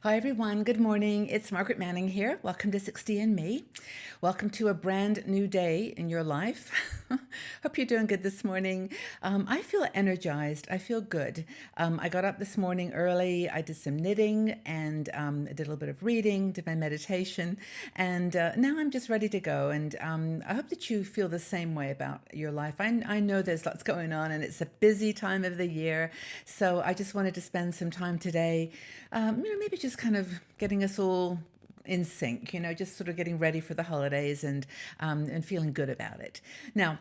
Hi, everyone. Good morning. It's Margaret Manning here. Welcome to 60 and Me. Welcome to a brand new day in your life. Hope you're doing good this morning. I feel energized. I feel good. I got up this morning early. I did some knitting and I did a little bit of reading, did my meditation, and now I'm just ready to go. And I hope that you feel the same way about your life. I know there's lots going on and it's a busy time of the year. So I just wanted to spend some time today, maybe just kind of getting us all in sync, just sort of getting ready for the holidays and feeling good about it. Now,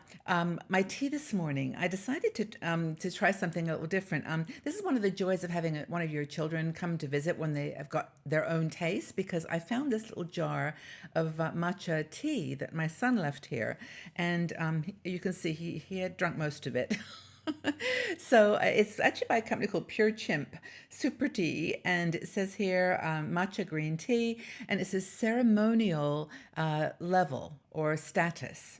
my tea this morning, I decided to try something a little different. This is one of the joys of having one of your children come to visit when they have got their own taste, because I found this little jar of matcha tea that my son left here, and you can see he had drunk most of it. So it's actually by a company called Pure Chimp Super Tea, and it says here matcha green tea, and it says ceremonial level or status.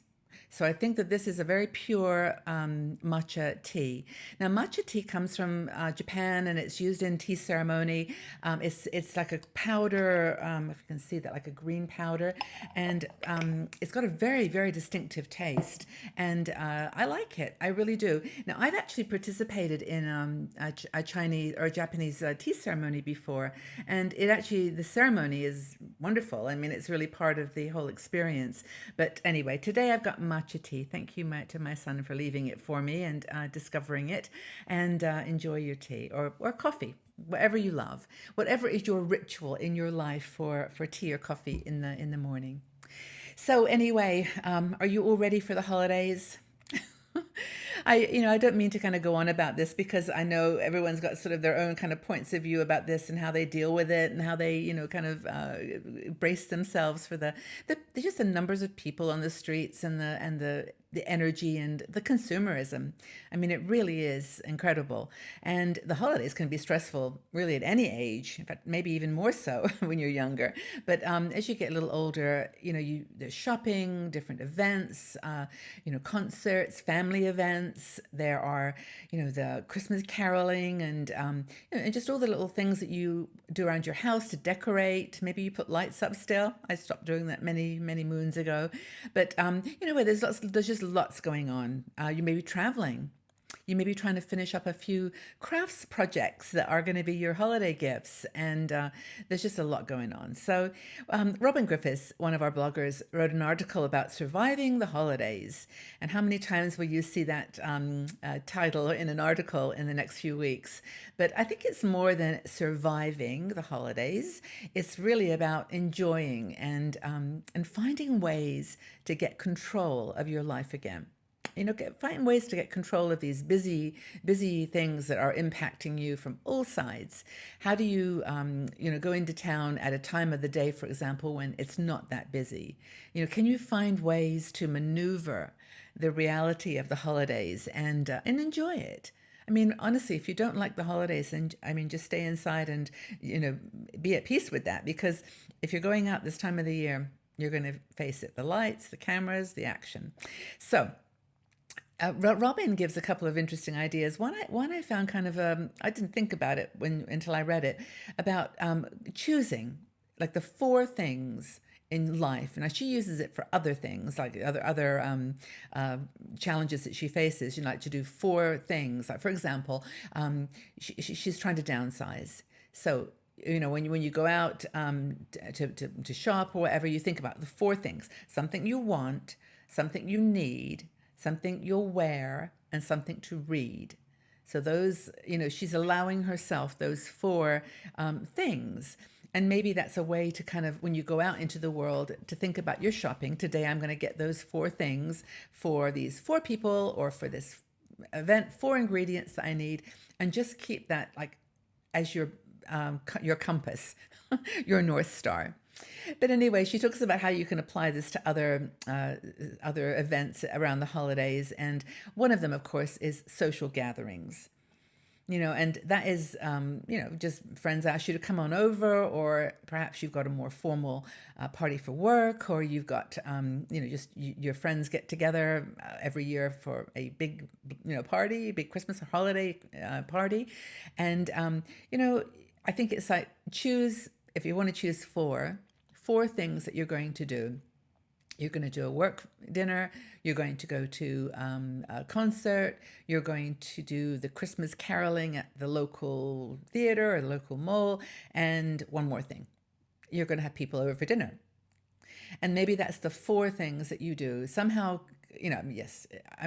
So I think that this is a very pure matcha tea. Now, matcha tea comes from Japan, and it's used in tea ceremony. It's like a powder, if you can see that, like a green powder, and it's got a very, very distinctive taste, and I like it. I really do. Now, I've actually participated in a Chinese or a Japanese tea ceremony before, and the ceremony is wonderful. I mean, it's really part of the whole experience. But anyway, today I've got matcha tea. Thank you to my son for leaving it for me and discovering it. And enjoy your tea or coffee, whatever you love, whatever is your ritual in your life for tea or coffee in the morning. So anyway, are you all ready for the holidays? I don't mean to kind of go on about this, because I know everyone's got sort of their own kind of points of view about this and how they deal with it and how they, kind of brace themselves for the just the numbers of people on the streets and the energy and the consumerism. I mean, it really is incredible. And the holidays can be stressful really at any age, in fact, maybe even more so when you're younger. But as you get a little older, there's shopping, different events, concerts, family events. There are, the Christmas caroling and just all the little things that you do around your house to decorate. Maybe you put lights up still. I stopped doing that many, many moons ago. But, where there's just lots going on. You may be traveling. You may be trying to finish up a few crafts projects that are going to be your holiday gifts, and there's just a lot going on. So, Robin Griffiths, one of our bloggers, wrote an article about surviving the holidays. And how many times will you see that title in an article in the next few weeks? But I think it's more than surviving the holidays. It's really about enjoying and finding ways to get control of your life again. Find ways to get control of these busy things that are impacting you from all sides. How do you, go into town at a time of the day, for example, when it's not that busy? Can you find ways to maneuver the reality of the holidays and enjoy it? I mean, honestly, if you don't like the holidays, then just stay inside and be at peace with that. Because if you're going out this time of the year, you're going to face it: the lights, the cameras, the action. So. Robin gives a couple of interesting ideas. One I found kind of I didn't think about it until I read it, about choosing like the four things in life. Now she uses it for other things, like other challenges that she faces. She like to do four things. Like, for example, she's trying to downsize. So when you go out to shop or whatever, you think about the four things: something you want, something you need, something you'll wear, and something to read. So those, she's allowing herself those four things. And maybe that's a way to kind of, when you go out into the world, to think about your shopping. Today, I'm going to get those four things for these four people, or for this event, four ingredients that I need, and just keep that like as your compass, your North Star. But anyway, she talks about how you can apply this to other events around the holidays, and one of them, of course, is social gatherings. And that is, just friends ask you to come on over, or perhaps you've got a more formal party for work, or you've got, your friends get together every year for a big, party, big Christmas or holiday party. And, I think it's like choose if you want to choose four things that you're going to do. You're going to do a work dinner. You're going to go to a concert. You're going to do the Christmas caroling at the local theater or the local mall. And one more thing, you're going to have people over for dinner. And maybe that's the four things that you do. Somehow, yes,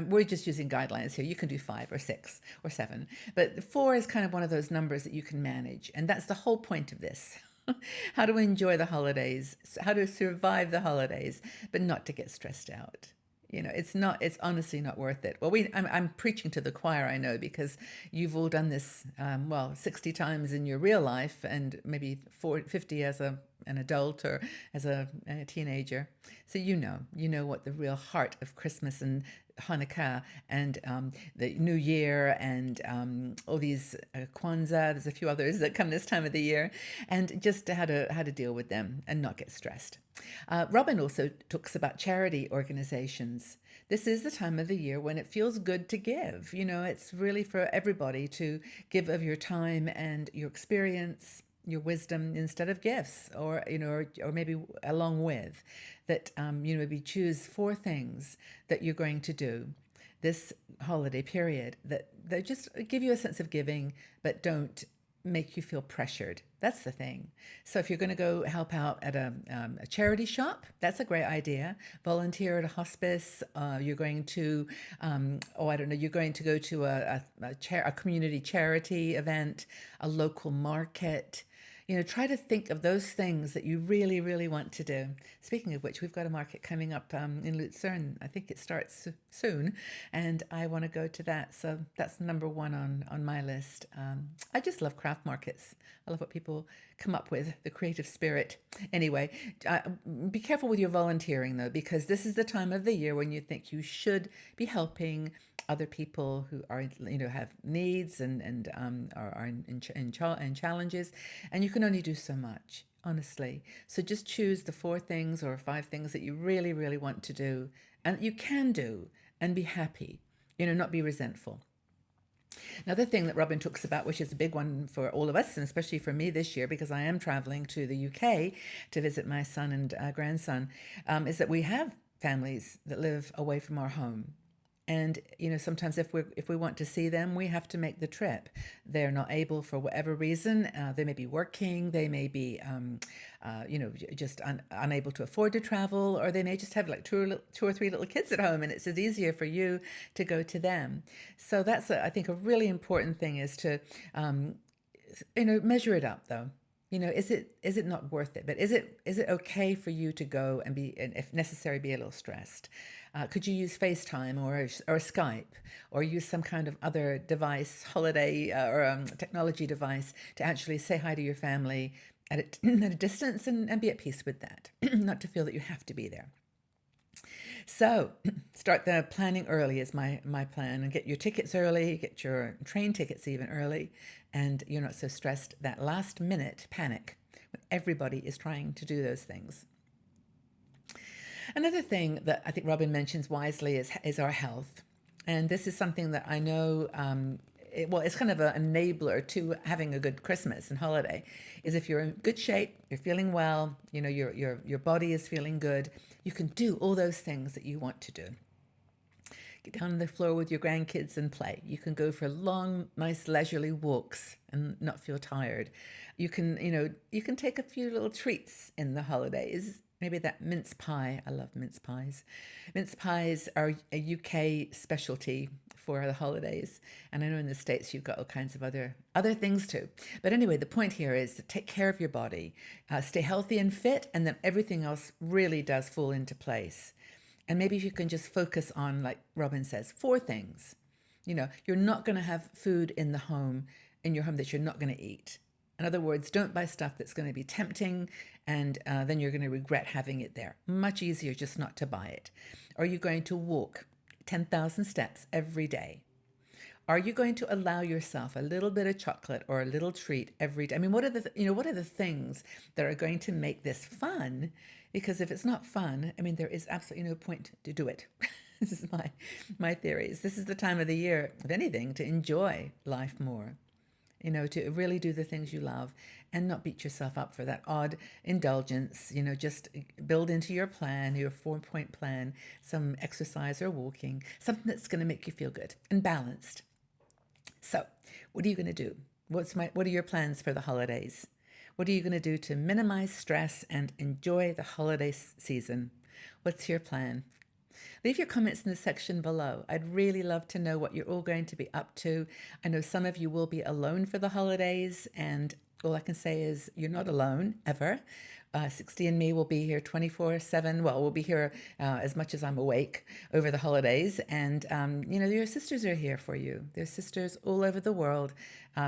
we're just using guidelines here. You can do five or six or seven. But four is kind of one of those numbers that you can manage. And that's the whole point of this. How to enjoy the holidays, how to survive the holidays, but not to get stressed out. It's honestly not worth it. Well, I'm preaching to the choir, I know, because you've all done this, 60 times in your real life and maybe 50 as an adult or as a teenager. So you know what the real heart of Christmas and Hanukkah and the New Year and all these Kwanzaa. There's a few others that come this time of the year, and just how to deal with them and not get stressed. Robin also talks about charity organizations. This is the time of the year when it feels good to give. It's really for everybody to give of your time and your experience, your wisdom instead of gifts, or maybe along with that. Maybe choose four things that you're going to do this holiday period that just give you a sense of giving, but don't make you feel pressured. That's the thing. So if you're going to go help out at a charity shop, that's a great idea. Volunteer at a hospice. You're going to, I don't know, you're going to go to a community charity event, a local market. Try to think of those things that you really, really want to do. Speaking of which, we've got a market coming up in Lucerne. I think it starts soon, and I want to go to that. So that's number one on my list. I just love craft markets. I love what people come up with, the creative spirit. Anyway, be careful with your volunteering, though, because this is the time of the year when you think you should be helping other people who are have needs and are in challenges, and you can only do so much, honestly. So just choose the four things or five things that you really, really want to do, and you can do, and be happy. Not be resentful. Another thing that Robin talks about, which is a big one for all of us, and especially for me this year, because I am traveling to the UK to visit my son and grandson, is that we have families that live away from our home. And sometimes if we want to see them, we have to make the trip. They're not able for whatever reason. They may be working. They may be, just unable to afford to travel, or they may just have like two or three little kids at home, and it's just easier for you to go to them. So that's I think a really important thing is to, measure it up though. Is it not worth it? But is it okay for you to go and if necessary, be a little stressed? Could you use FaceTime or Skype, or use some kind of other device, holiday or technology device, to actually say hi to your family at a distance and be at peace with that, not to feel that you have to be there. So start the planning early is my plan, and get your tickets early, get your train tickets even early, and you're not so stressed that last minute panic when everybody is trying to do those things. Another thing that I think Robin mentions wisely is our health. And this is something that I know, it's kind of an enabler to having a good Christmas and holiday, is if you're in good shape, you're feeling well, your body is feeling good, you can do all those things that you want to do. Get down on the floor with your grandkids and play. You can go for long, nice, leisurely walks and not feel tired. You can take a few little treats in the holidays. Maybe that mince pie. I love mince pies. Mince pies are a UK specialty for the holidays. And I know in the States you've got all kinds of other things too. But anyway, the point here is to take care of your body, stay healthy and fit, and then everything else really does fall into place. And maybe if you can just focus on, like Robin says, four things. You're not going to have food in your home that you're not going to eat. In other words, don't buy stuff that's going to be tempting, and then you're going to regret having it there. Much easier just not to buy it. Are you going to walk 10,000 steps every day? Are you going to allow yourself a little bit of chocolate or a little treat every day? I mean, what are the things that are going to make this fun? Because if it's not fun, I mean, there is absolutely no point to do it. This is my theories. This is the time of the year, if anything, to enjoy life more. to really do the things you love and not beat yourself up for that odd indulgence. Just build into your plan, your 4-point plan, some exercise or walking, something that's going to make you feel good and balanced. So, what are you going to do? What are your plans for the holidays? What are you going to do to minimize stress and enjoy the holiday season? What's your plan? Leave your comments in the section below. I'd really love to know what you're all going to be up to. I know some of you will be alone for the holidays, and all I can say is you're not alone ever. 60andMe will be here 24/7. Well, we'll be here as much as I'm awake over the holidays. And, your sisters are here for you. There's sisters all over the world.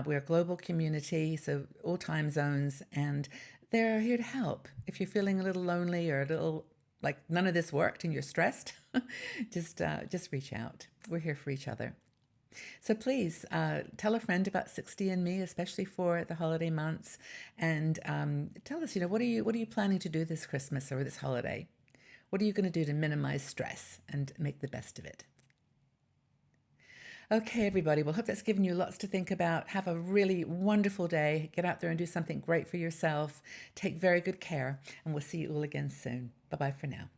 We're a global community, so all time zones, and they're here to help. If you're feeling a little lonely or a little like none of this worked and you're stressed, just reach out. We're here for each other. So please tell a friend about 60andMe, especially for the holiday months, and tell us, what are you planning to do this Christmas or this holiday? What are you going to do to minimize stress and make the best of it? Okay, everybody. Well, hope that's given you lots to think about. Have a really wonderful day. Get out there and do something great for yourself. Take very good care, and we'll see you all again soon. Bye-bye for now.